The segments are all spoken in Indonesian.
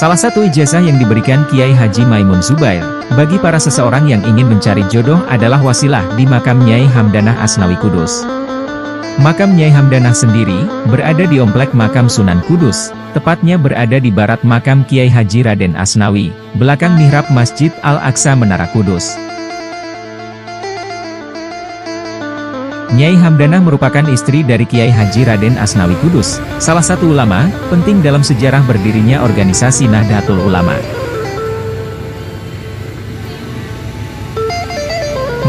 Salah satu ijazah yang diberikan Kiai Haji Maimun Zubair, bagi para seseorang yang ingin mencari jodoh adalah wasilah di makam Nyai Hamdanah Asnawi Kudus. Makam Nyai Hamdanah sendiri, berada di Komplek Makam Sunan Kudus, tepatnya berada di barat makam Kiai Haji Raden Asnawi, belakang mihrab Masjid Al-Aqsa Menara Kudus. Nyai Hamdanah merupakan istri dari Kiai Haji Raden Asnawi Kudus, salah satu ulama penting dalam sejarah berdirinya organisasi Nahdlatul Ulama.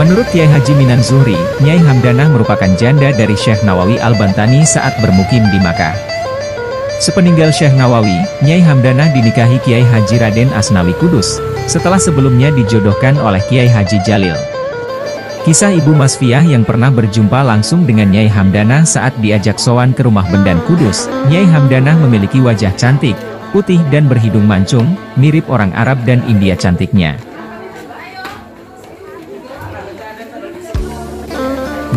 Menurut Kiai Haji Minan Zuhri, Nyai Hamdanah merupakan janda dari Syekh Nawawi Al-Bantani saat bermukim di Makkah. Sepeninggal Syekh Nawawi, Nyai Hamdanah dinikahi Kiai Haji Raden Asnawi Kudus, setelah sebelumnya dijodohkan oleh Kiai Haji Jalil. Kisah Ibu Masfiah yang pernah berjumpa langsung dengan Nyai Hamdanah saat diajak sowan ke rumah Bendan Kudus. Nyai Hamdanah memiliki wajah cantik, putih dan berhidung mancung, mirip orang Arab dan India cantiknya.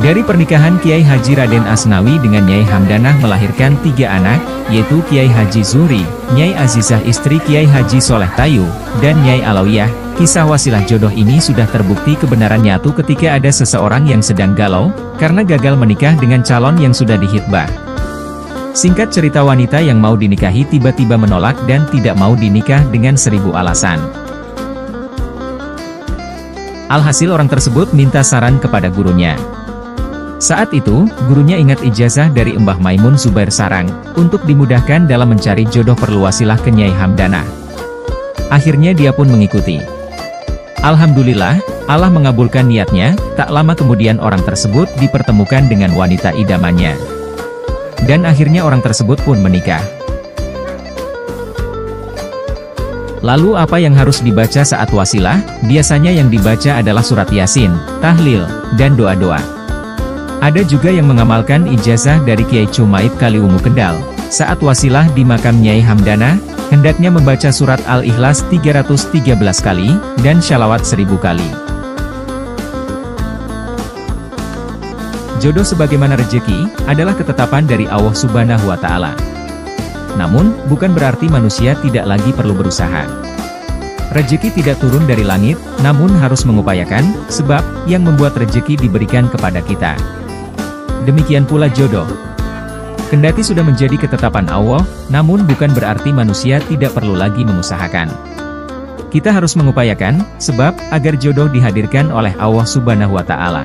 Dari pernikahan Kiai Haji Raden Asnawi dengan Nyai Hamdanah melahirkan 3 anak, yaitu Kiai Haji Zuhri, Nyai Azizah istri Kiai Haji Soleh Tayu, dan Nyai Alawiyah. Kisah wasilah jodoh ini sudah terbukti kebenarannya tuh ketika ada seseorang yang sedang galau, karena gagal menikah dengan calon yang sudah dihitbah. Singkat cerita, wanita yang mau dinikahi tiba-tiba menolak dan tidak mau dinikah dengan 1000 alasan. Alhasil orang tersebut minta saran kepada gurunya. Saat itu, gurunya ingat ijazah dari Mbah Maimun Zubair Sarang, untuk dimudahkan dalam mencari jodoh perlu wasilah ke Nyai Hamdanah. Akhirnya dia pun mengikuti. Alhamdulillah, Allah mengabulkan niatnya, tak lama kemudian orang tersebut dipertemukan dengan wanita idamannya. Dan akhirnya orang tersebut pun menikah. Lalu apa yang harus dibaca saat wasilah? Biasanya yang dibaca adalah surat Yasin, tahlil, dan doa-doa. Ada juga yang mengamalkan ijazah dari Kiai Cumaib Kaliwungu Kendal. Saat wasilah di makam Nyai Hamdanah, hendaknya membaca surat Al-Ikhlas 313 kali, dan syalawat 1000 kali. Jodoh sebagaimana rezeki, adalah ketetapan dari Allah Subhanahu wa Ta'ala. Namun, bukan berarti manusia tidak lagi perlu berusaha. Rezeki tidak turun dari langit, namun harus mengupayakan, sebab, yang membuat rezeki diberikan kepada kita. Demikian pula jodoh. Kendati sudah menjadi ketetapan Allah, namun bukan berarti manusia tidak perlu lagi mengusahakan. Kita harus mengupayakan, sebab, agar jodoh dihadirkan oleh Allah Subhanahu wa Ta'ala.